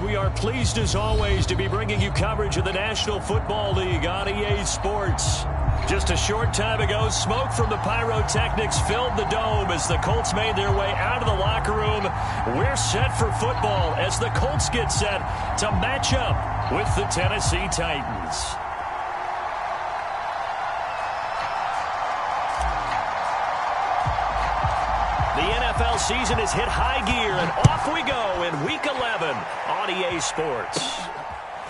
We are pleased as always to be bringing you coverage of the National Football League on EA Sports. Just a short time ago, smoke from the pyrotechnics filled the dome as the Colts made their way out of the locker room. We're set for football as the Colts get set to match up with the Tennessee Titans. The NFL season has hit high gear, and off we go in Week 11 on EA Sports.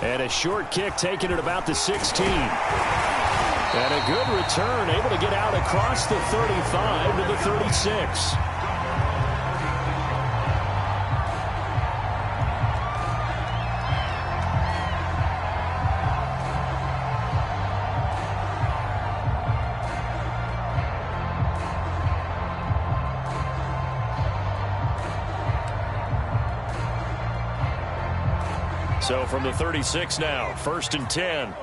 And a short kick taken at about the 16. And a good return, able to get out across the 35 to the 36. So from the 36 now, 1st and 10.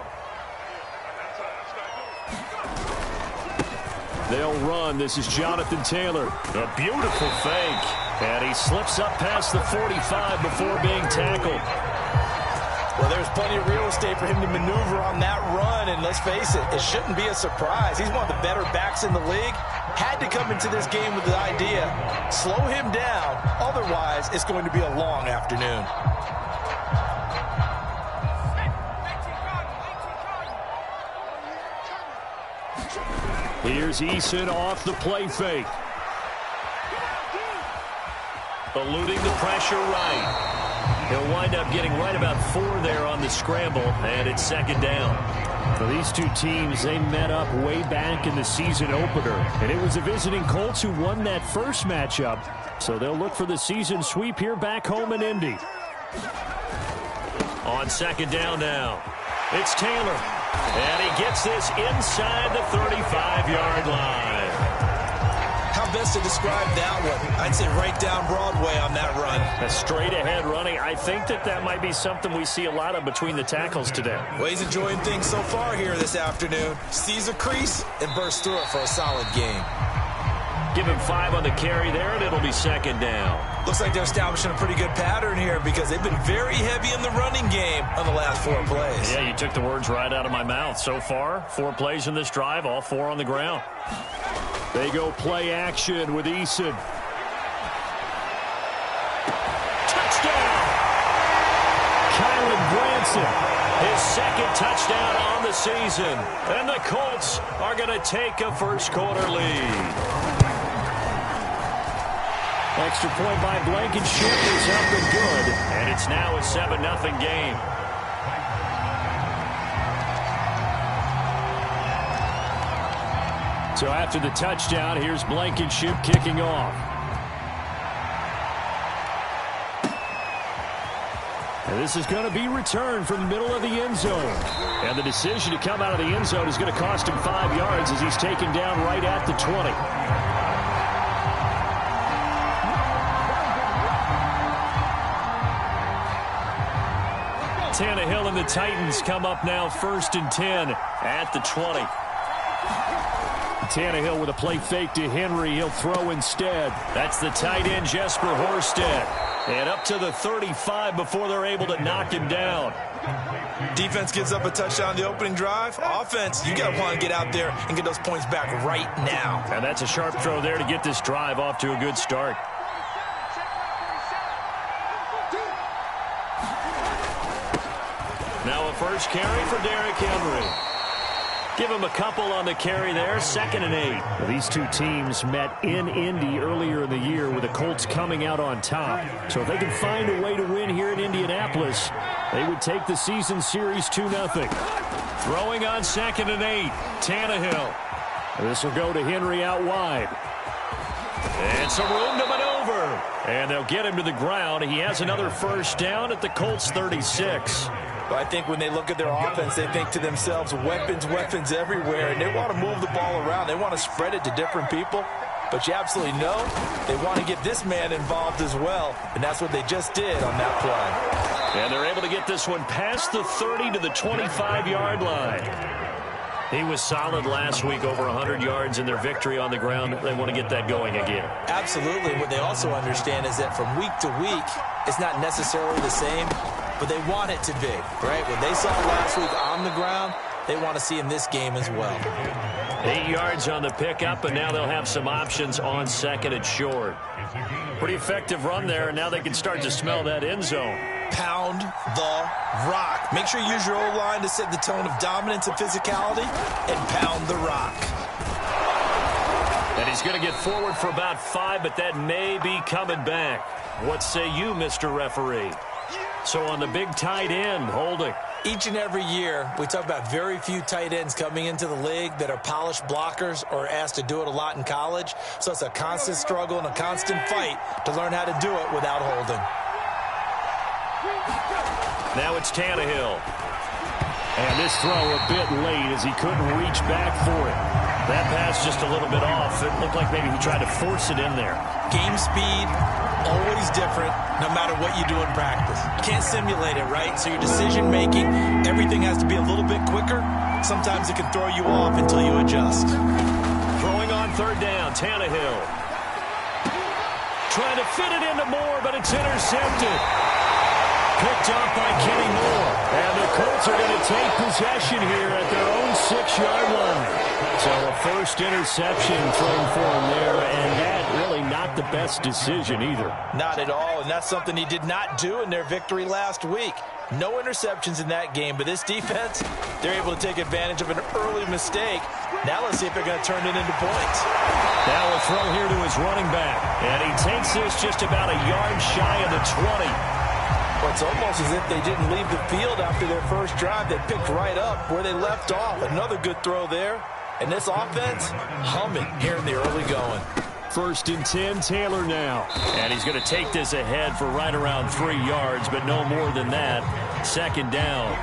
They'll run. This is Jonathan Taylor. A beautiful fake. And he slips up past the 45 before being tackled. Well, there's plenty of real estate for him to maneuver on that run. And let's face it, it shouldn't be a surprise. He's one of the better backs in the league. Had to come into this game with the idea, slow him down. Otherwise, it's going to be a long afternoon. Here's Eason off the play fake. Eluding the pressure right. He'll wind up getting right about 4 there on the scramble, and it's 2nd down. For these two teams, they met up way back in the season opener, and it was the visiting Colts who won that first matchup. So they'll look for the season sweep here back home in Indy. On 2nd down now, it's Taylor. And he gets this inside the 35-yard line. How best to describe that one? I'd say right down Broadway on that run. A straight-ahead running. I think that might be something we see a lot of between the tackles today. Well, he's enjoying things so far here this afternoon. Sees a crease and bursts through it for a solid game. Give him 5 on the carry there, and it'll be 2nd down. Looks like they're establishing a pretty good pattern here because they've been very heavy in the running game on the last 4 plays. Yeah, you took the words right out of my mouth. So far, 4 plays in this drive, all 4 on the ground. They go play action with Eason. Touchdown! Kylan Granson. His 2nd touchdown on the season. And the Colts are going to take a first-quarter lead. Extra point by Blankenship is up and good. And it's now a 7-0 game. So after the touchdown, here's Blankenship kicking off. And this is going to be returned from the middle of the end zone. And the decision to come out of the end zone is going to cost him 5 yards as he's taken down right at the 20. Tannehill and the Titans come up now 1st and 10 at the 20. Tannehill with a play fake to Henry. He'll throw instead. That's the tight end, Jesper Horsted. And up to the 35 before they're able to knock him down. Defense gives up a touchdown the opening drive. Offense, you got to want to get out there and get those points back right now. And that's a sharp throw there to get this drive off to a good start. Now a first carry for Derrick Henry. Give him a couple on the carry there, 2nd and 8. Well, these two teams met in Indy earlier in the year with the Colts coming out on top. So if they can find a way to win here in Indianapolis, they would take the season series 2-0. Throwing on 2nd and 8, Tannehill. This will go to Henry out wide. And some room to maneuver. And they'll get him to the ground. He has another first down at the Colts 36. But I think when they look at their offense, they think to themselves, weapons, weapons everywhere, and they want to move the ball around. They want to spread it to different people. But you absolutely know they want to get this man involved as well, and that's what they just did on that play. And they're able to get this one past the 30 to the 25-yard line. He was solid last week, over 100 yards in their victory on the ground. They want to get that going again. Absolutely. What they also understand is that from week to week, it's not necessarily the same, but they want it to be, right? What they saw last week on the ground, they want to see in this game as well. 8 yards on the pickup, and now they'll have some options on second and short. Pretty effective run there, and now they can start to smell that end zone. Pound the rock. Make sure you use your O-line to set the tone of dominance and physicality, and pound the rock. And he's going to get forward for about 5, but that may be coming back. What say you, Mr. Referee? So on the big tight end, holding. Each and every year, we talk about very few tight ends coming into the league that are polished blockers or asked to do it a lot in college. So it's a constant struggle and a constant fight to learn how to do it without holding. Now it's Tannehill. And this throw a bit late as he couldn't reach back for it. That pass just a little bit off. It looked like maybe he tried to force it in there. Game speed, always different, no matter what you do in practice. You can't simulate it, right? So your decision-making, everything has to be a little bit quicker. Sometimes it can throw you off until you adjust. Throwing on third down, Tannehill. Trying to fit it into Moore, but it's intercepted. Picked off by Kenny Moore. And the Colts are going to take possession here at their own 6-yard line. So a first interception thrown for him there, and that really not the best decision either. Not at all, and that's something he did not do in their victory last week. No interceptions in that game, but this defense, they're able to take advantage of an early mistake. Now let's see if they're going to turn it into points. Now a throw here to his running back, and he takes this just about a yard shy of the 20. Well, it's almost as if they didn't leave the field after their first drive. They picked right up where they left off. Another good throw there. And this offense, humming here in the early going. First and 10, Taylor now. And he's going to take this ahead for right around 3 yards, but no more than that. Second down.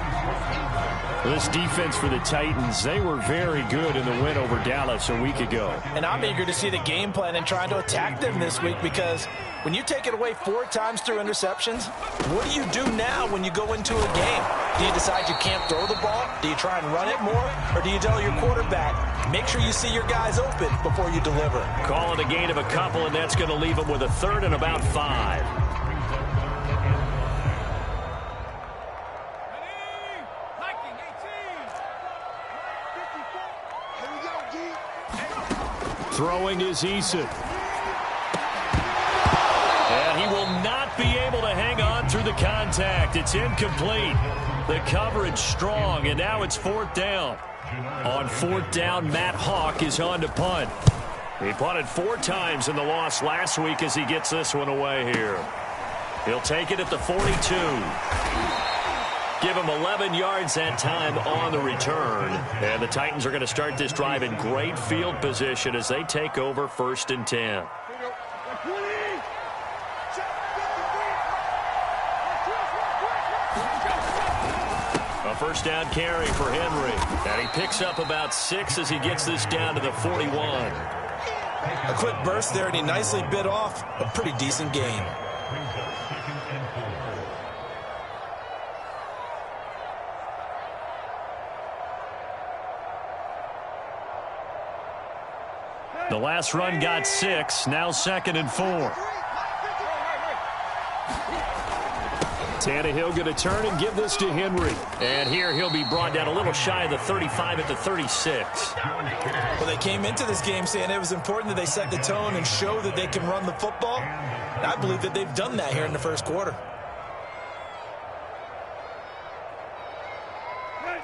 This defense for the Titans, they were very good in the win over Dallas a week ago. And I'm eager to see the game plan and trying to attack them this week, because when you take it away 4 times through interceptions, what do you do now when you go into a game? Do you decide you can't throw the ball? Do you try and run it more? Or do you tell your quarterback, make sure you see your guys open before you deliver? Call it a gain of a couple, and that's going to leave them with a third and about 5. Throwing is Eason. And he will not be able to hang on through the contact. It's incomplete. The coverage strong, and now it's 4th down. On 4th down, Matt Hawk is on to punt. He punted 4 times in the loss last week as he gets this one away here. He'll take it at the 42. Give him 11 yards that time on the return. And the Titans are going to start this drive in great field position as they take over 1st and 10. A first down carry for Henry. And he picks up about 6 as he gets this down to the 41. A quick burst there, and he nicely bit off a pretty decent gain. The last run got 6, now 2nd and 4. Tannehill going to turn and give this to Henry. And here he'll be brought down a little shy of the 35 at the 36. Well, they came into this game saying it was important that they set the tone and show that they can run the football. And I believe that they've done that here in the first quarter.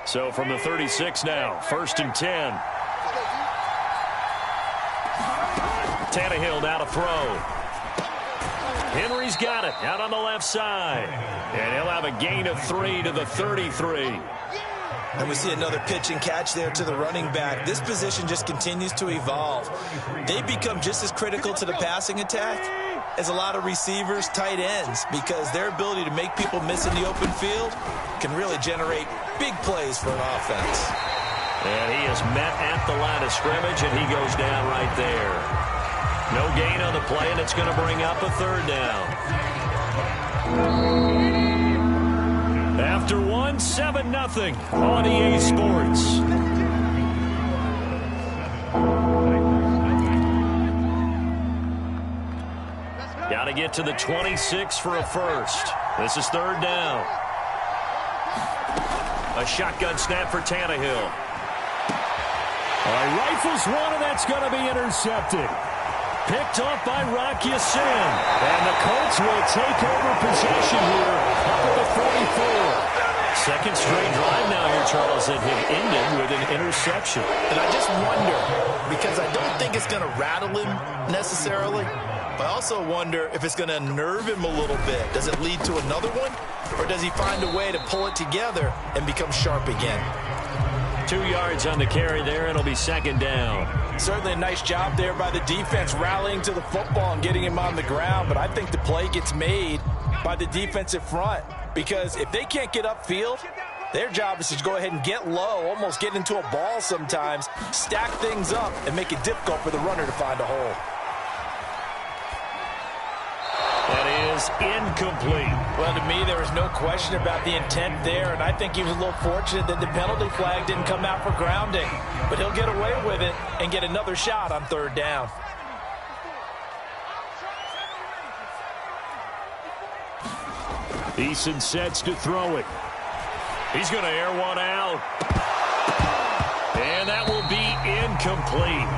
So from the 36 now, 1st and 10. Tannehill now to throw. Henry's got it out on the left side. And he'll have a gain of 3 to the 33. And we see another pitch and catch there to the running back. This position just continues to evolve. They become just as critical to the passing attack as a lot of receivers, tight ends, because their ability to make people miss in the open field can really generate big plays for an offense. And he is met at the line of scrimmage, and he goes down right there. No gain on the play, and it's going to bring up a 3rd down. After 1, 7-0 on EA Sports. Got to get to the 26 for a first. This is third down. A shotgun snap for Tannehill. Rifles one, and that's going to be intercepted. Picked off by Rock Ya-Sin. And the Colts will take over possession here up at the 44. Second straight drive now here, Charles, that have ended with an interception. And I just wonder, because I don't think it's going to rattle him necessarily, but I also wonder if it's going to unnerve him a little bit. Does it lead to another one, or does he find a way to pull it together and become sharp again? 2 yards on the carry there, and it'll be second down. Certainly a nice job there by the defense rallying to the football and getting him on the ground, but I think the play gets made by the defensive front, because if they can't get upfield, their job is to go ahead and get low, almost get into a ball sometimes, stack things up, and make it difficult for the runner to find a hole. That is incomplete. Well, to me, there was no question about the intent there, and I think he was a little fortunate that the penalty flag didn't come out for grounding. But he'll get away with it and get another shot on third down. Eason sets to throw it. He's going to air one out. And that will be incomplete.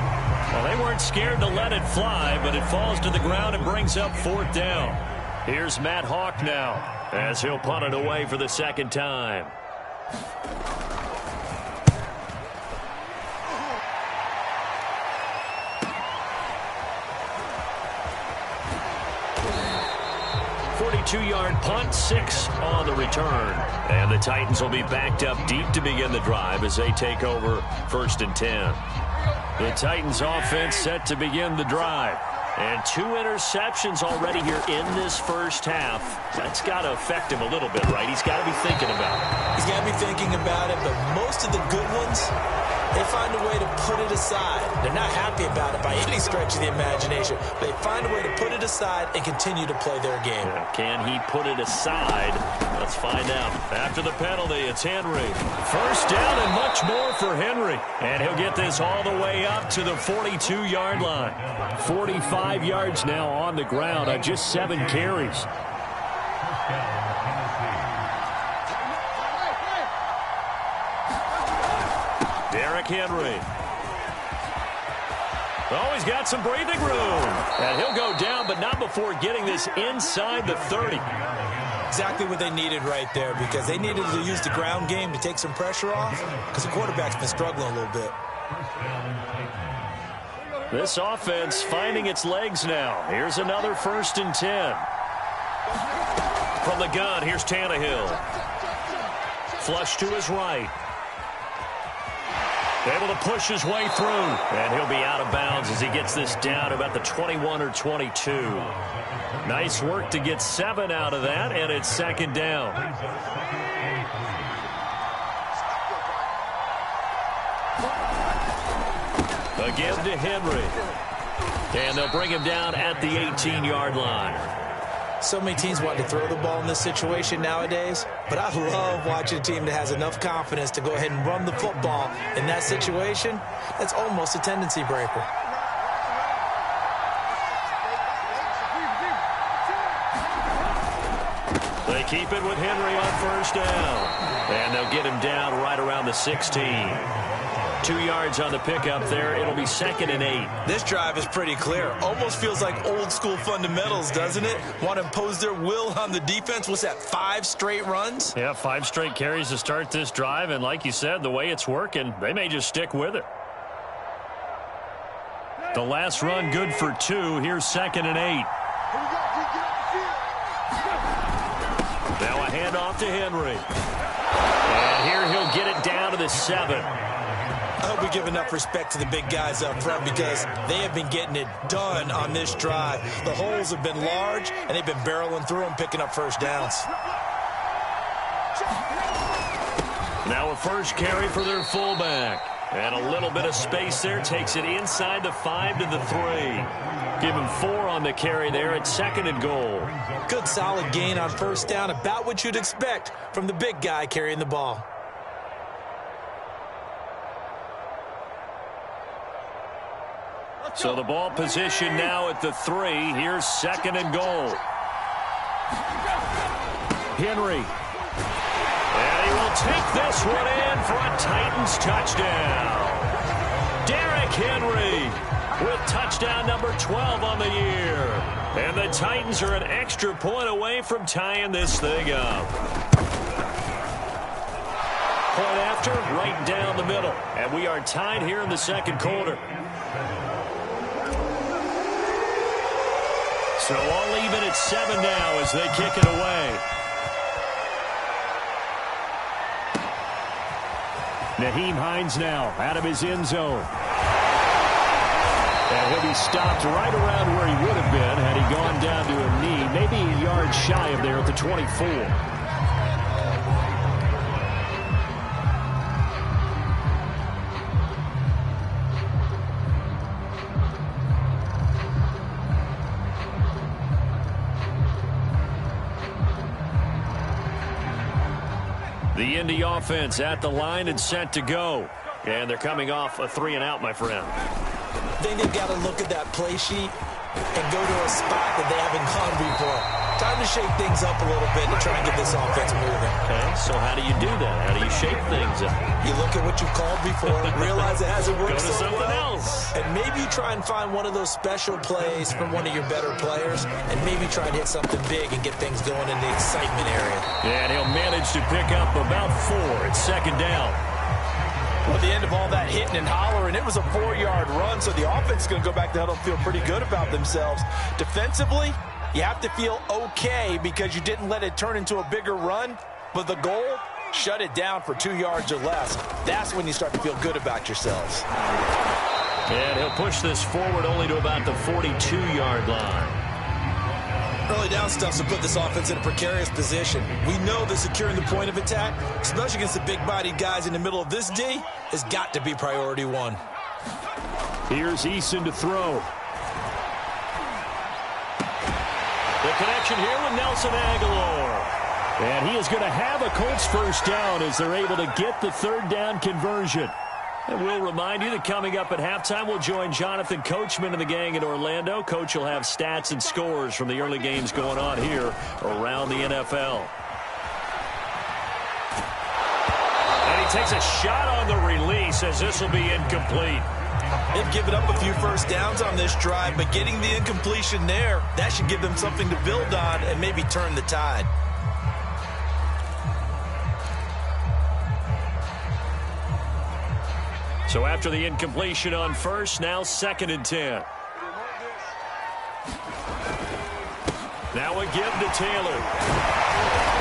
Well, they weren't scared to let it fly, but it falls to the ground and brings up fourth down. Here's Matt Hawk now, as he'll punt it away for the second time. Two-yard punt, 6 on the return. And the Titans will be backed up deep to begin the drive as they take over first and 10. The Titans offense set to begin the drive. And 2 interceptions already here in this first half. That's got to affect him a little bit, right? He's got to be thinking about it. He's got to be thinking about it, but most of the good ones, they find a way to put it aside. They're not happy about it by any stretch of the imagination. They find a way to put it aside and continue to play their game. Yeah, can he put it aside? Let's find out. After the penalty, it's Henry. First down and much more for Henry. And he'll get this all the way up to the 42-yard line. 45 yards now on the ground on just 7 carries. Derrick Henry. Oh, he's got some breathing room. And he'll go down, but not before getting this inside the 30. Exactly what they needed right there, because they needed to use the ground game to take some pressure off, because the quarterback's been struggling a little bit. This offense finding its legs now. Here's another first and 10. From the gun, here's Tannehill. Flush to his right. Able to push his way through. And he'll be out of bounds as he gets this down about the 21 or 22. Nice work to get 7 out of that, and it's second down. Again to Henry. And they'll bring him down at the 18-yard line. So many teams want to throw the ball in this situation nowadays, but I love watching a team that has enough confidence to go ahead and run the football in that situation. That's almost a tendency breaker. They keep it with Henry on first down. And they'll get him down right around the 16. 2 yards on the pickup there. It'll be second and 8. This drive is pretty clear. Almost feels like old school fundamentals, doesn't it? Want to impose their will on the defense. What's that, 5 straight runs? Yeah, 5 straight carries to start this drive. And like you said, the way it's working, they may just stick with it. The last run good for 2. Here's second and 8. Now a handoff to Henry. And here he'll get it down to the 7. I hope we give enough respect to the big guys up front, because they have been getting it done on this drive. The holes have been large, and they've been barreling through them, picking up first downs. Now a first carry for their fullback. And a little bit of space there. Takes it inside the 5 to the 3. Give him 4 on the carry there at second and goal. Good solid gain on first down. About what you'd expect from the big guy carrying the ball. So the ball position now at the 3. Here's 2nd and goal. Henry. And he will take this one in for a Titans touchdown. Derrick Henry with touchdown number 12 on the year. And the Titans are an extra point away from tying this thing up. Point after, right down the middle. And we are tied here in the 2nd quarter. So all even at 7 now as they kick it away. Nyheim Hines now out of his end zone. And he'll be stopped right around where he would have been had he gone down to a knee, maybe a yard shy of there at the 24. The Indy offense at the line and set to go. And they're coming off a 3-and-out, my friend. I think they've got to look at that play sheet and go to a spot that they haven't gone before. Time to shake things up a little bit to try and get this offense moving. Okay, so how do you do that? How do you shake things up? You look at what you've called before, realize it hasn't worked Go to so something well, else. and maybe you try and find one of those special plays from one of your better players, and maybe try and hit something big and get things going in the excitement area. And he'll manage to pick up about 4 at 2nd down. Well, at the end of all that hitting and hollering, it was a 4-yard run, so the offense is going to go back to huddle and feel pretty good about themselves. Defensively, you have to feel okay because you didn't let it turn into a bigger run, but the goal, shut it down for 2 yards or less. That's when you start to feel good about yourselves. And he'll push this forward only to about the 42-yard line. Early down stuffs will put this offense in a precarious position. We know that securing the point of attack, especially against the big-bodied guys in the middle of this D, has got to be priority 1. Here's Eason to throw. The connection here with Nelson Aguilar. And he is going to have a Colts first down as they're able to get the 3rd down conversion. And we'll remind you that coming up at halftime, we'll join Jonathan Coachman and the gang in Orlando. Coach will have stats and scores from the early games going on here around the NFL. And he takes a shot on the release as this will be incomplete. They've given up a few first downs on this drive, but getting the incompletion there, that should give them something to build on and maybe turn the tide. So after the incompletion on first, now 2nd and 10. Now a give to Taylor.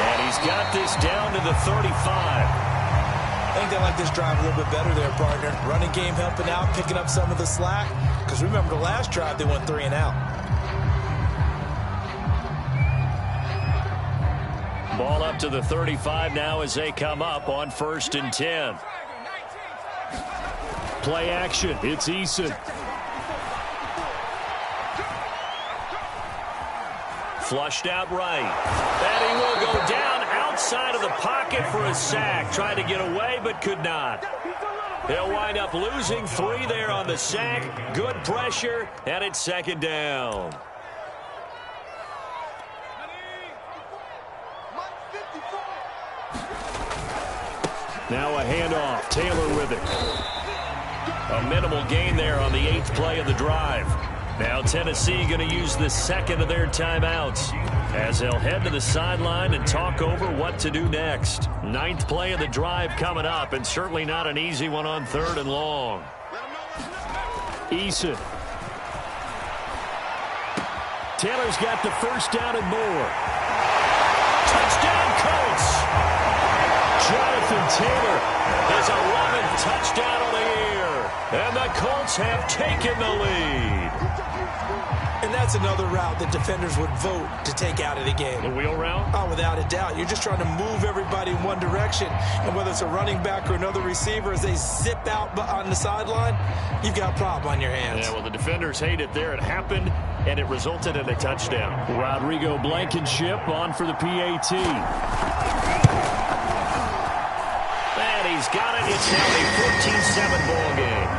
And he's got this down to the 35. I think they like this drive a little bit better there, partner. Running game helping out, picking up some of the slack. Because remember, the last drive, they went 3-and-out. Ball up to the 35 now as they come up on 1st and 10. Play action. It's Eason. Flushed out right. And he will go down outside of the pocket for a sack. Tried to get away, but could not. He'll wind up losing 3 there on the sack. Good pressure, and it's 2nd down. Now a handoff. Taylor with it. A minimal gain there on the 8th play of the drive. Now Tennessee going to use the 2nd of their timeouts as they'll head to the sideline and talk over what to do next. 9th play of the drive coming up, and certainly not an easy one on 3rd and long. Eason. Taylor's got the first down and more. Touchdown, Colts! Jonathan Taylor. His 11th touchdown of the year. And the Colts have taken the lead. And that's another route that defenders would vote to take out of the game. The wheel route? Oh, without a doubt. You're just trying to move everybody in one direction. And whether it's a running back or another receiver, as they zip out on the sideline, you've got a problem on your hands. Yeah, well, the defenders hate it there. It happened, and it resulted in a touchdown. Rodrigo Blankenship on for the PAT. And he's got it. It's now a 14-7 ball game.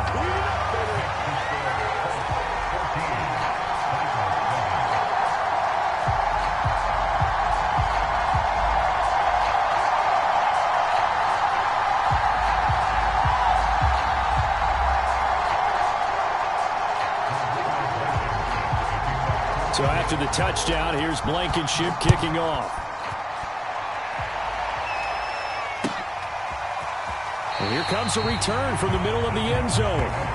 So after the touchdown, here's Blankenship kicking off. And here comes a return from the middle of the end zone.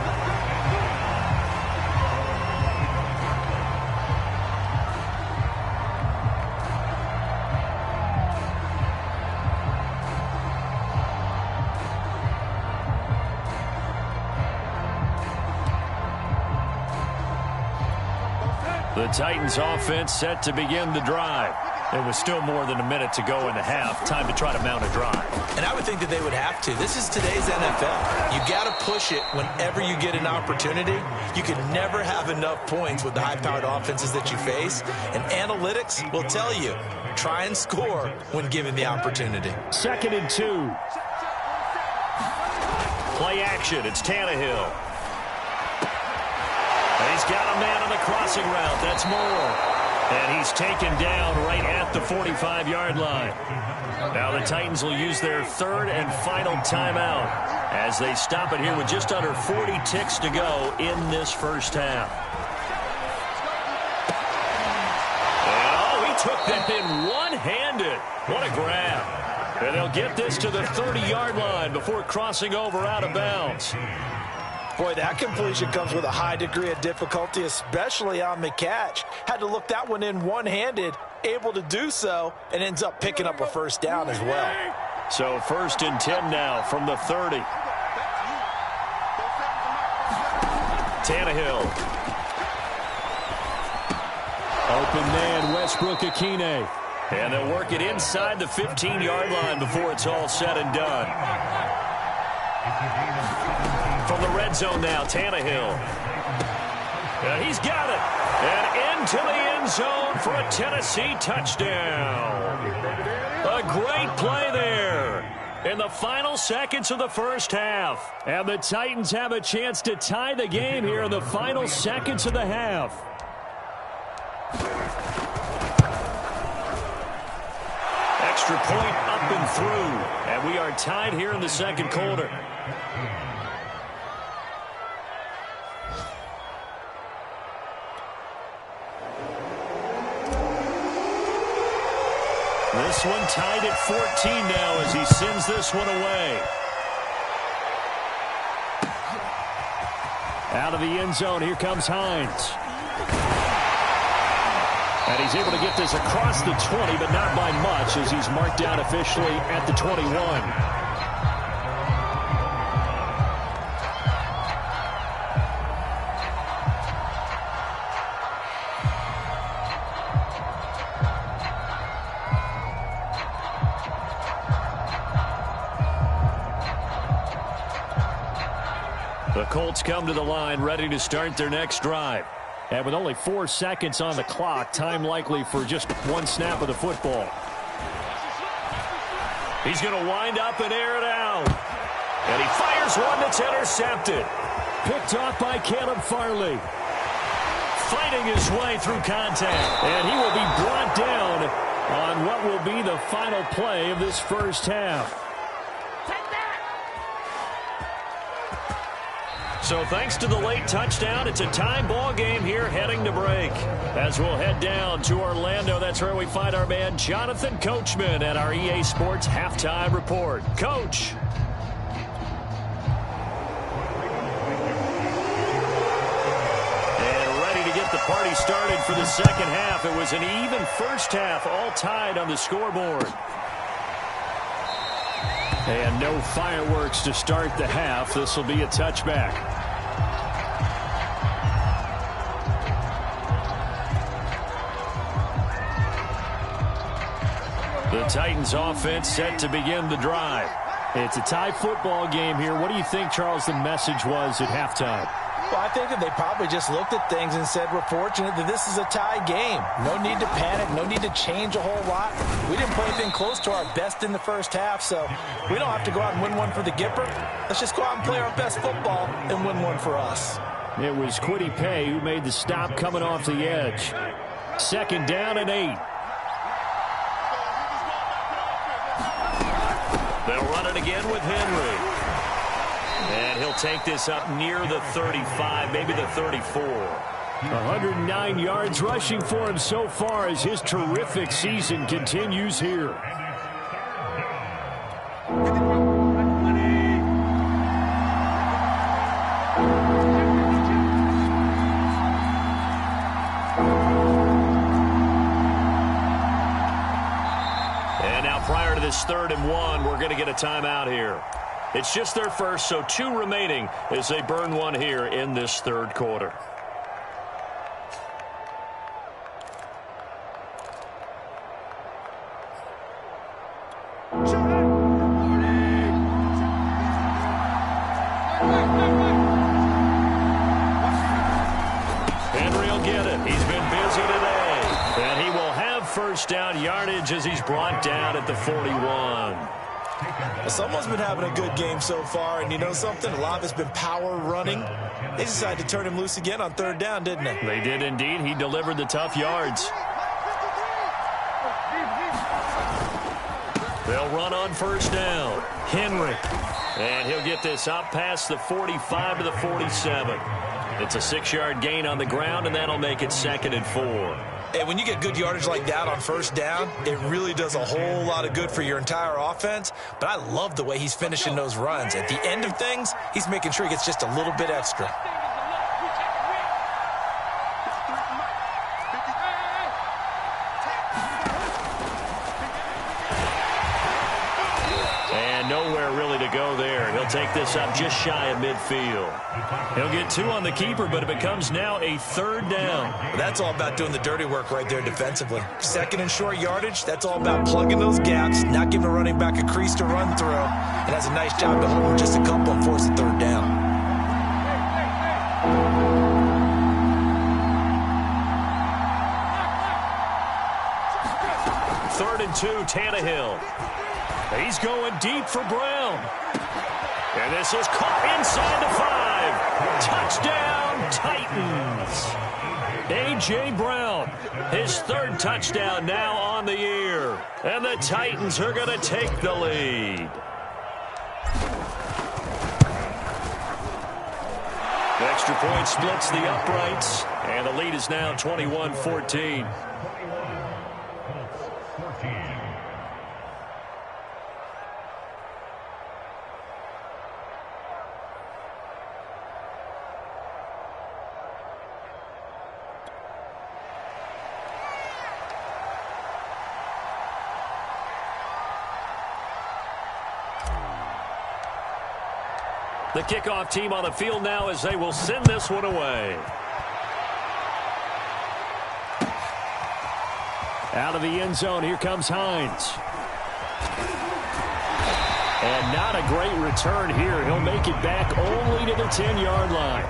The Titans offense set to begin the drive. There was still more than a minute to go in the half. Time to try to mount a drive. And I would think that they would have to. This is today's NFL. You got to push it whenever you get an opportunity. You can never have enough points with the high-powered offenses that you face. And analytics will tell you, try and score when given the opportunity. 2nd and 2. Play action. It's Tannehill. He's got a man on the crossing route. That's Moore. And he's taken down right at the 45-yard line. Now the Titans will use their 3rd and final timeout as they stop it here with just under 40 ticks to go in this first half. And, oh, he took that in one-handed. What a grab. And they'll get this to the 30-yard line before crossing over out of bounds. Boy, that completion comes with a high degree of difficulty, especially on the catch. Had to look that one in one-handed, able to do so, and ends up picking up a first down as well. So 1st and 10 now from the 30. Tannehill. Open man, Westbrook-Akine. And they'll work it inside the 15-yard line before it's all said and done. From the red zone now, Tannehill. And he's got it. And into the end zone for a Tennessee touchdown. A great play there in the final seconds of the first half. And the Titans have a chance to tie the game here in the final seconds of the half. Extra point up and through. And we are tied here in the second quarter. This one tied at 14 now as he sends this one away. Out of the end zone, here comes Hines. And he's able to get this across the 20, but not by much as he's marked down officially at the 21. The Colts come to the line ready to start their next drive. And with only 4 seconds on the clock, time likely for just one snap of the football. He's going to wind up and air it out. And he fires one that's intercepted. Picked off by Caleb Farley. Fighting his way through contact. And he will be brought down on what will be the final play of this first half. So thanks to the late touchdown, it's a time ball game here heading to break. As we'll head down to Orlando, that's where we find our man Jonathan Coachman at our EA Sports Halftime Report. Coach. And ready to get the party started for the second half. It was an even first half, all tied on the scoreboard. And no fireworks to start the half. This will be a touchback. The Titans offense set to begin the drive. It's a tie football game here. What do you think, Charles, the message was at halftime? Well, I think that they probably just looked at things and said, we're fortunate that this is a tie game. No need to panic, no need to change a whole lot. We didn't play anything close to our best in the first half, so we don't have to go out and win one for the Gipper. Let's just go out and play our best football and win one for us. It was Kwity Paye who made the stop coming off the edge. 2nd down and 8. They'll run it again with Henry. And he'll take this up near the 35, maybe the 34. 109 yards rushing for him so far as his terrific season continues here. And now prior to this 3rd and 1, we're going to get a timeout here. It's just their first, so 2 remaining as they burn one here in this 3rd quarter. Henry will get it. He's been busy today. And he will have first down yardage as he's brought down at the 41. Someone's been having a good game so far, and you know something? A lot of it's been power running. They decided to turn him loose again on 3rd down, didn't they? They did indeed. He delivered the tough yards. They'll run on first down. Henry. And he'll get this up past the 45 to the 47. It's a 6-yard gain on the ground, and that'll make it 2nd and 4. And when you get good yardage like that on first down, it really does a whole lot of good for your entire offense. But I love the way he's finishing those runs. At the end of things, he's making sure he gets just a little bit extra. And nowhere really to go there. He'll take this up just shy of midfield. He'll get 2 on the keeper, but it becomes now a 3rd down. That's all about doing the dirty work right there defensively. 2nd and short yardage, that's all about plugging those gaps, not giving a running back a crease to run through. And has a nice job to hold him just a couple and force a 3rd down. Third and 2, Tannehill. He's going deep for Brown. And this is caught inside the 5. Touchdown, Titans. A.J. Brown, his 3rd touchdown now on the year. And the Titans are going to take the lead. The extra point splits the uprights. And the lead is now 21-14. The kickoff team on the field now as they will send this one away. Out of the end zone, here comes Hines. And not a great return here. He'll make it back only to the 10-yard line.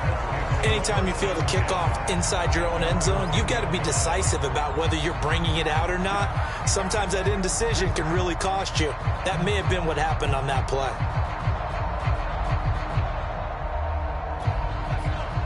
Anytime you feel the kickoff inside your own end zone, you've got to be decisive about whether you're bringing it out or not. Sometimes that indecision can really cost you. That may have been what happened on that play.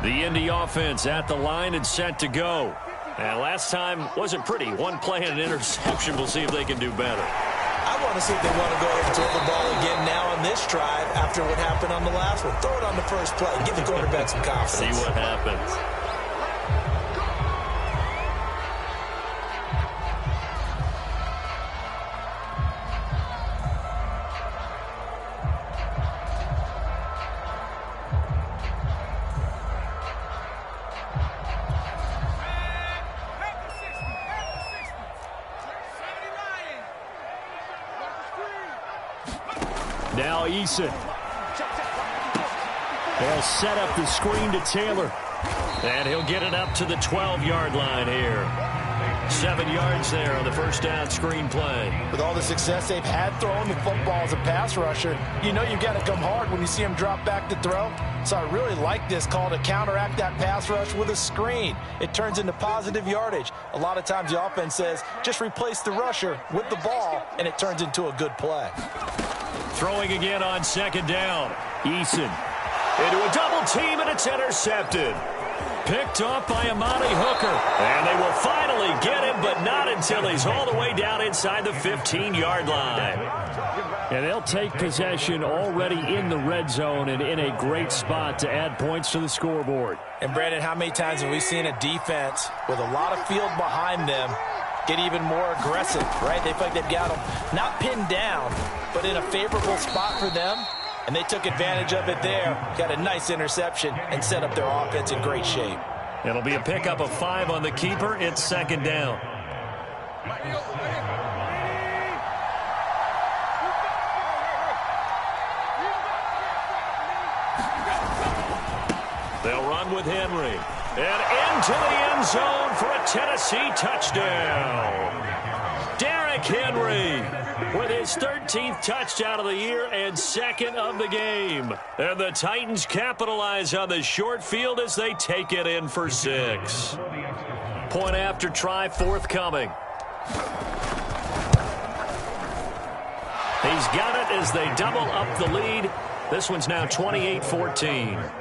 The Indy offense at the line and set to go. And last time wasn't pretty. One play and an interception. We'll see if they can do better. I want to see if they want to go ahead and throw the ball again now on this drive after what happened on the last one. Throw it on the first play. Give the quarterback some confidence. See what happens. Now Eason. They'll set up the screen to Taylor. And he'll get it up to the 12-yard line here. 7 yards there on the first down screen play. With all the success they've had throwing the football as a pass rusher, you know you've got to come hard when you see him drop back to throw. So I really like this call to counteract that pass rush with a screen. It turns into positive yardage. A lot of times the offense says, just replace the rusher with the ball, and it turns into a good play. Throwing again on second down. Eason. Into a double team, and it's intercepted. Picked off by Amani Hooker. And they will finally get him, but not in until he's all the way down inside the 15-yard line. And they'll take possession already in the red zone and in a great spot to add points to the scoreboard. And, Brandon, how many times have we seen a defense with a lot of field behind them get even more aggressive, right? They feel like they've got them not pinned down, but in a favorable spot for them. And they took advantage of it there, got a nice interception, and set up their offense in great shape. It'll be a pickup of 5 on the keeper. It's second down. They'll run with Henry. And into the end zone for a Tennessee touchdown. Derrick Henry with his 13th touchdown of the year and second of the game. And the Titans capitalize on the short field as they take it in for 6. Point after try forthcoming. He's got it as they double up the lead. This one's now 28-14.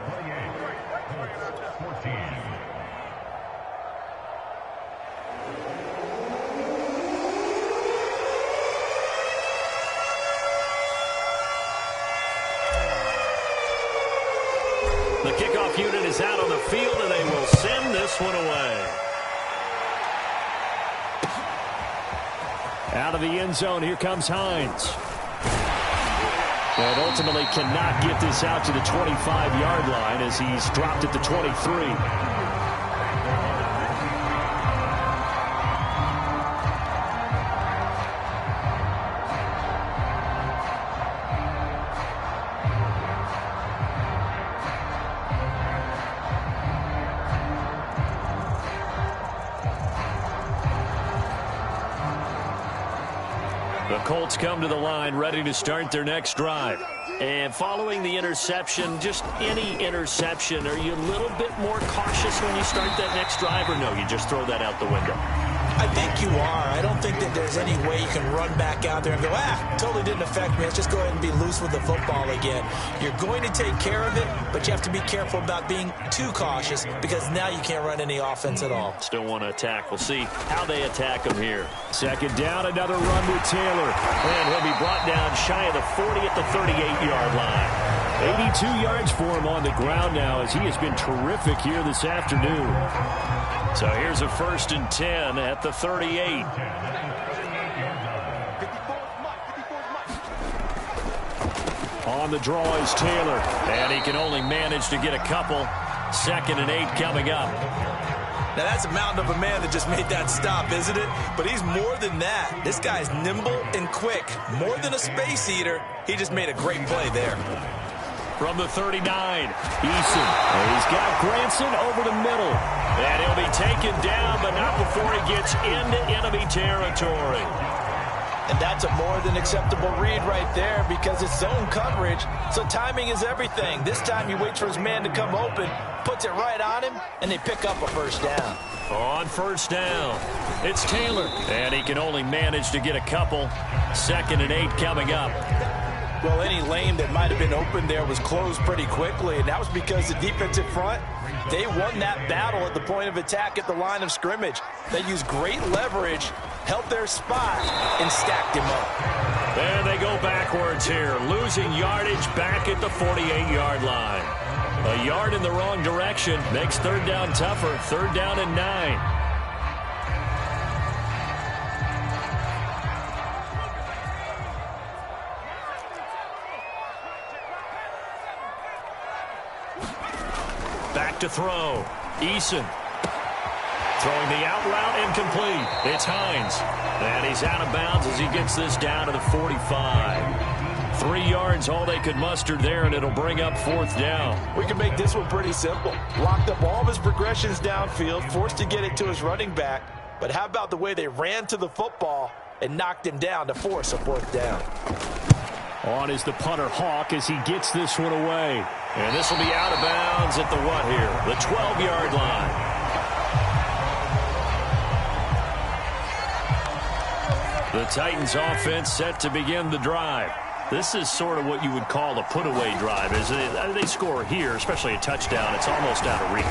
The kickoff unit is out on the field, and they will send this one away. Out of the end zone, here comes Hines. And ultimately cannot get this out to the 25-yard line as he's dropped at the 23. The Colts come to the line ready to start their next drive. And following the interception, just any interception, are you a little bit more cautious when you start that next drive, or no, you just throw that out the window? I think you are. I don't think that there's any way you can run back out there and go, totally didn't affect me. Let's just go ahead and be loose with the football again. You're going to take care of it, but you have to be careful about being too cautious because now you can't run any offense at all. Still want to attack. We'll see how they attack him here. Second down, another run with Taylor. And he'll be brought down shy of the 40 at the 38-yard line. 82 yards for him on the ground now as he has been terrific here this afternoon. So here's a 1st and 10 at the 38. On the draw is Taylor. And he can only manage to get a couple. 2nd and 8 coming up. Now, that's a mountain of a man that just made that stop, isn't it? But he's more than that. This guy's nimble and quick. More than a space eater. He just made a great play there. From the 39, Eason. He's got Granson over the middle. And he'll be taken down, but not before he gets into enemy territory. And that's a more than acceptable read right there because it's zone coverage, so timing is everything. This time he waits for his man to come open, puts it right on him, and they pick up a 1st down. On 1st down, it's Taylor. And he can only manage to get a couple. 2nd and 8 coming up. Well, any lane that might have been open there was closed pretty quickly, and that was because the defensive front, they won that battle at the point of attack at the line of scrimmage. They used great leverage, held their spot, and stacked him up. And they go backwards here, losing yardage back at the 48-yard line. A yard in the wrong direction makes 3rd down tougher. 3rd down and 9. Back to throw. Eason. Throwing the out route incomplete. It's Hines. And he's out of bounds as he gets this down to the 45. 3 yards, all they could muster there, and it'll bring up 4th down. We can make this one pretty simple. Locked up all of his progressions downfield, forced to get it to his running back. But how about the way they ran to the football and knocked him down to force a 4th down? On is the punter Hawk as he gets this one away. And this will be out of bounds at the what here? The 12-yard line. The Titans offense set to begin the drive. This is sort of what you would call a put-away drive, isn't it? They score here, especially a touchdown. It's almost out of reach.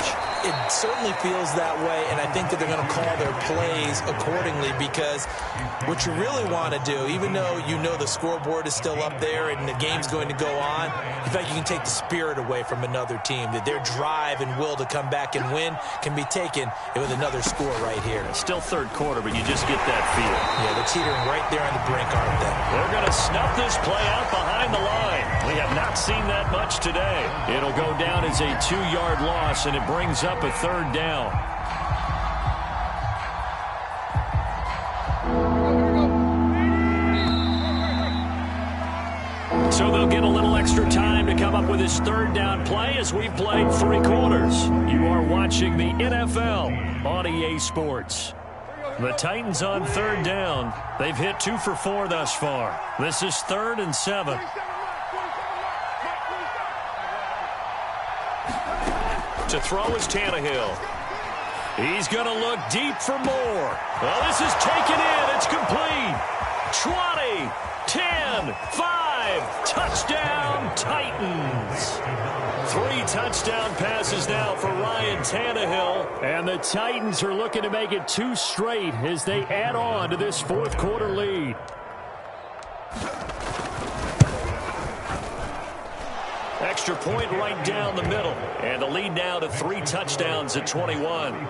it certainly feels that way, and I think that they're going to call their plays accordingly, because what you really want to do, even though you know the scoreboard is still up there and the game's going to go on, in fact, you can take the spirit away from another team, that their drive and will to come back and win can be taken with another score right here. It's still third quarter, but you just get that feel. Yeah, they're teetering right there on the brink, aren't they? They're going to snuff this play out behind the line. We have not seen that much today. It'll go down as a 2-yard loss, and it brings up a third down. So they'll get a little extra time to come up with his third down play as we've played 3 quarters. You are watching the NFL on EA Sports. The Titans on third down. They've hit 2 for 4 thus far. This is 3rd and 7. To throw is Tannehill. He's going to look deep for more. Well, this is taken in. It's complete. 20, 10, 5. Touchdown, Titans. 3 touchdown passes now for Ryan Tannehill. And the Titans are looking to make it 2 straight as they add on to this 4th quarter lead. Extra point right down the middle. And the lead now to 3 touchdowns at 21.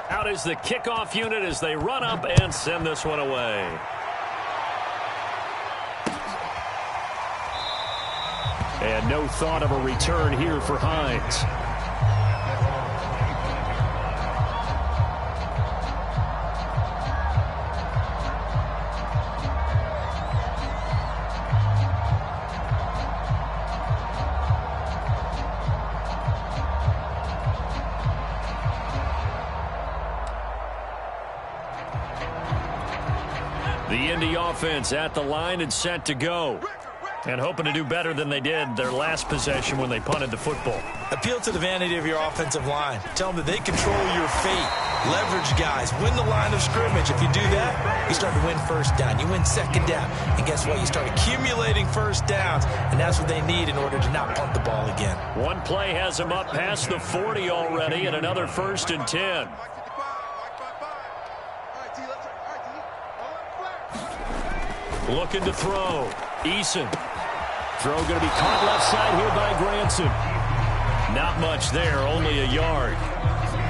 Out is the kickoff unit as they run up and send this one away. And no thought of a return here for Hines. The Indy offense at the line and set to go. And hoping to do better than they did their last possession when they punted the football. Appeal to the vanity of your offensive line. Tell them that they control your fate. Leverage guys. Win the line of scrimmage. If you do that, you start to win first down. You win second down. And guess what? You start accumulating first downs. And that's what they need in order to not punt the ball again. One play has them up past the 40 already, and another 1st and 10. Looking to throw. Eason. Throw going to be caught left side here by Granson. Not much there, only a yard.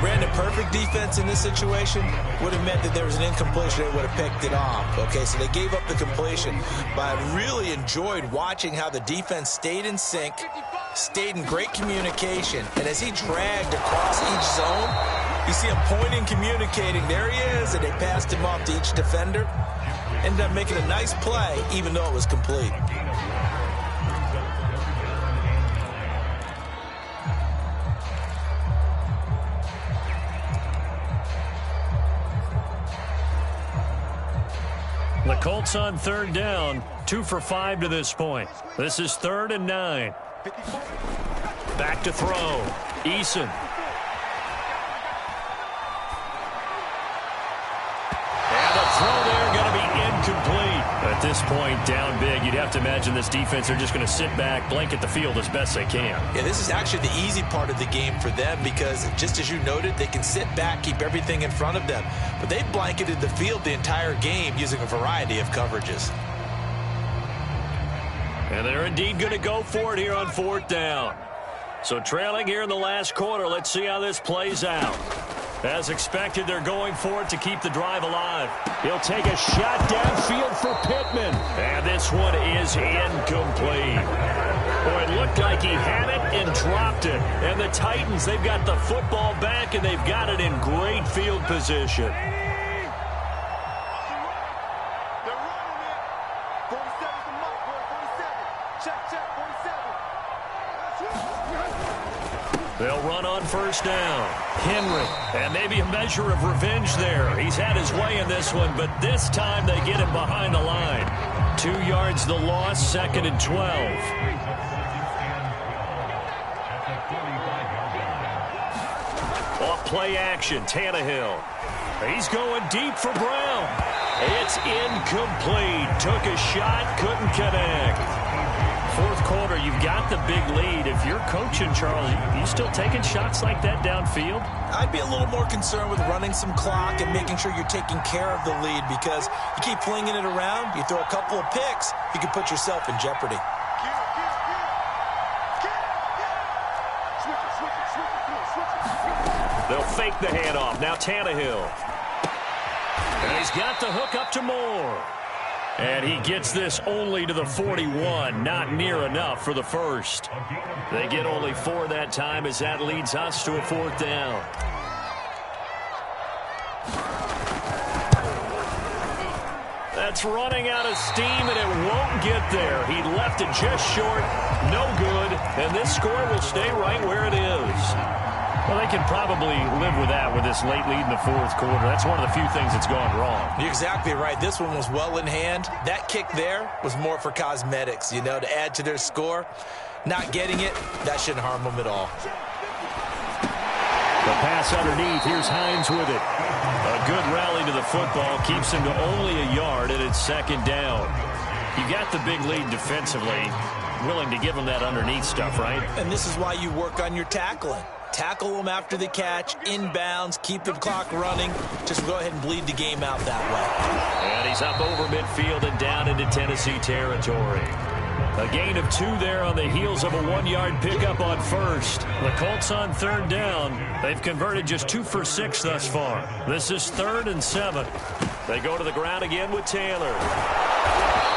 Brandon, perfect defense in this situation would have meant that there was an incompletion. They would have picked it off. Okay, so they gave up the completion. But I really enjoyed watching how the defense stayed in sync, stayed in great communication. And as he dragged across each zone, you see him pointing, communicating. There he is, and they passed him off to each defender. Ended up making a nice play, even though it was complete. The Colts on third down, 2 for 5 to this point. This is 3rd and 9. Back to throw. Eason. And the throw there going to be incomplete. At this point, down big, you'd have to imagine this defense are just going to sit back, blanket the field as best they can. Yeah, this is actually the easy part of the game for them because, just as you noted, they can sit back, keep everything in front of them. But they blanketed the field the entire game using a variety of coverages. And they're indeed going to go for it here on 4th down. So trailing here in the last quarter, let's see how this plays out. As expected, they're going for it to keep the drive alive. He'll take a shot downfield for Pittman. And this one is incomplete. Boy, it looked like he had it and dropped it. And the Titans, they've got the football back, and they've got it in great field position. They'll run on 1st down. Henry, and maybe a measure of revenge there. He's had his way in this one, but this time they get him behind the line. 2 yards the loss, 2nd and 12. Off play action, Tannehill. He's going deep for Brown. It's incomplete. Took a shot, couldn't connect. Fourth quarter, you've got the big lead. If you're coaching, Charles, you still taking shots like that downfield? I'd be a little more concerned with running some clock and making sure you're taking care of the lead, because you keep flinging it around, you throw a couple of picks, you can put yourself in jeopardy. They'll fake the handoff. Now Tannehill. And he's got the hook up to Moore. And he gets this only to the 41. Not near enough for the first. They get only 4 that time as that leads us to a 4th down. That's running out of steam, and it won't get there. He left it just short. No good. And this score will stay right where it is. Well, they can probably live with that with this late lead in the fourth quarter. That's one of the few things that's gone wrong. You're exactly right. This one was well in hand. That kick there was more for cosmetics, you know, to add to their score. Not getting it, that shouldn't harm them at all. The pass underneath. Here's Hines with it. A good rally to the football keeps him to only a yard, and it's 2nd down. You got the big lead defensively. Willing to give him that underneath stuff, right? And this is why you work on your tackling. Tackle them after the catch, inbounds, keep the clock running. Just go ahead and bleed the game out that way. And he's up over midfield and down into Tennessee territory. A gain of 2 there on the heels of a 1-yard pickup on first. The Colts on 3rd down. They've converted just 2 for 6 thus far. This is 3rd and 7. They go to the ground again with Taylor.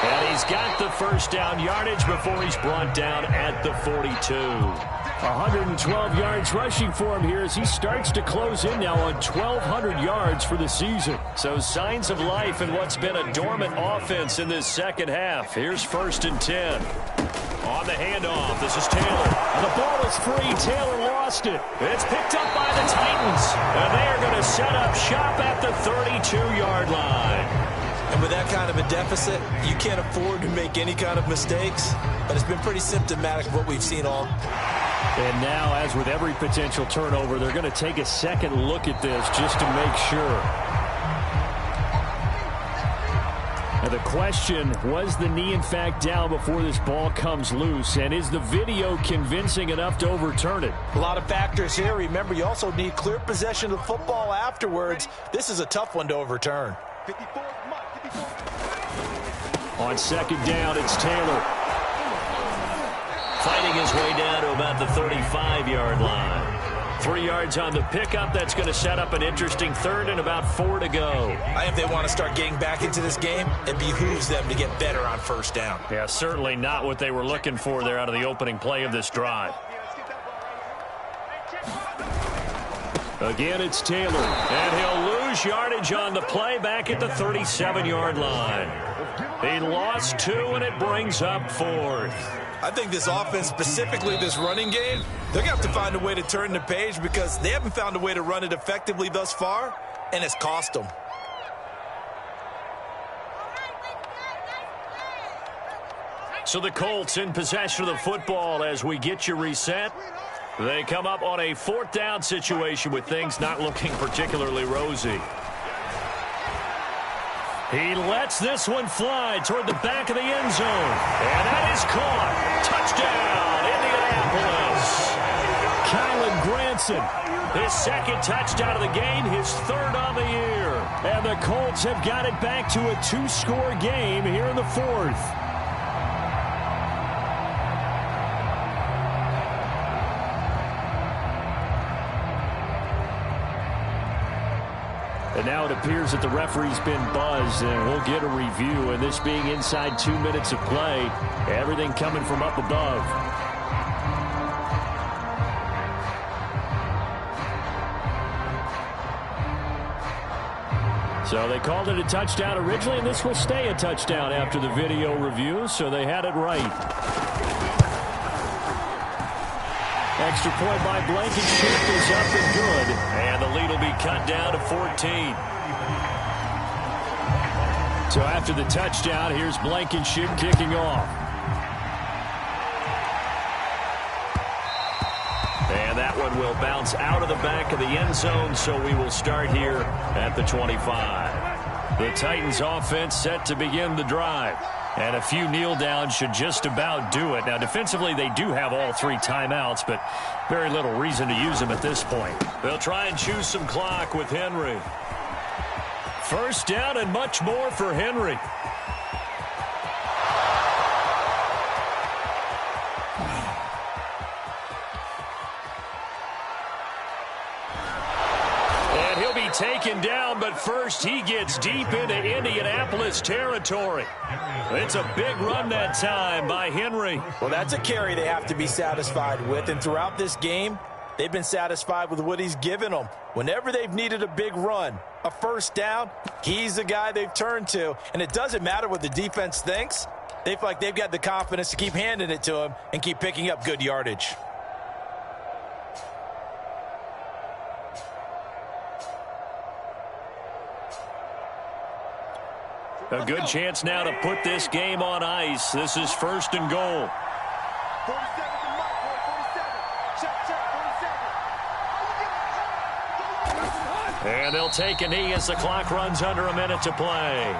And he's got the first down yardage before he's brought down at the 42. 112 yards rushing for him here as he starts to close in now on 1,200 yards for the season. So signs of life in what's been a dormant offense in this second half. Here's 1st and 10. On the handoff, this is Taylor. And the ball is free. Taylor lost it. It's picked up by the Titans. And they are going to set up shop at the 32-yard line. And with that kind of a deficit, you can't afford to make any kind of mistakes. But it's been pretty symptomatic of what we've seen all. And now, as with every potential turnover, they're going to take a second look at this just to make sure. Now the question, was the knee in fact down before this ball comes loose? And is the video convincing enough to overturn it? A lot of factors here. Remember, you also need clear possession of the football afterwards. This is a tough one to overturn. On 2nd down, it's Taylor. Fighting his way down to about the 35-yard line. 3 yards on the pickup. That's going to set up an interesting 3rd and about 4 to go. If they want to start getting back into this game, it behooves them to get better on 1st down. Yeah, certainly not what they were looking for there out of the opening play of this drive. Again, it's Taylor. And he'll lose yardage on the play back at the 37-yard line. He lost 2, and it brings up 4th. I think this offense, specifically this running game, they're going to have to find a way to turn the page because they haven't found a way to run it effectively thus far, and it's cost them. So the Colts in possession of the football as we get you reset. They come up on a 4th down situation with things not looking particularly rosy. He lets this one fly toward the back of the end zone. And that is caught. Touchdown, Indianapolis. Kylan Granson. His 2nd touchdown of the game, his 3rd on the year. And the Colts have got it back to a 2-score game here in the 4th. And now it appears that the referee's been buzzed, and we'll get a review. And this being inside 2 minutes of play, everything coming from up above. So they called it a touchdown originally, and this will stay a touchdown after the video review, so they had it right. Extra point by Blankenship is up and good. And the lead will be cut down to 14. So after the touchdown, here's Blankenship kicking off. And that one will bounce out of the back of the end zone, so we will start here at the 25. The Titans offense set to begin the drive. And a few kneel downs should just about do it. Now, defensively, they do have all 3 timeouts, but very little reason to use them at this point. They'll try and choose some clock with Henry. First down and much more for Henry. And he'll be taken down, but first he gets deep into Indianapolis territory. It's a big run that time by Henry. Well, that's a carry they have to be satisfied with, and throughout this game, they've been satisfied with what he's given them. Whenever they've needed a big run, a first down, he's the guy they've turned to. And it doesn't matter what the defense thinks. They feel like they've got the confidence to keep handing it to him and keep picking up good yardage. A good chance now to put this game on ice. This is first and goal. 47 to Mike, 47. Check, 47. And they'll take a knee as the clock runs under a minute to play.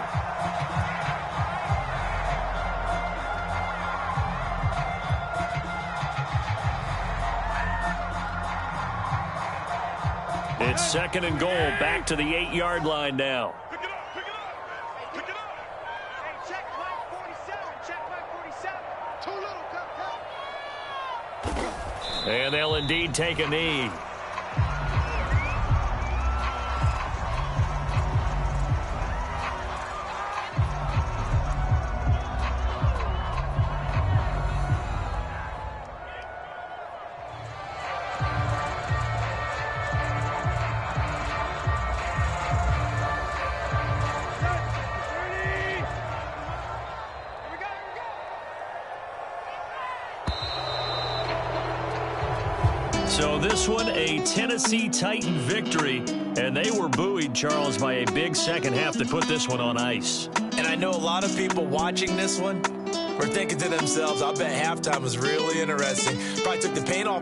It's second and goal, back to the 8-yard line now. And they'll indeed take a knee. So this one, a Tennessee Titan victory, and they were buoyed, Charles, by a big second half that put this one on ice. And I know a lot of people watching this one were thinking to themselves, I bet halftime was really interesting. Probably took the paint off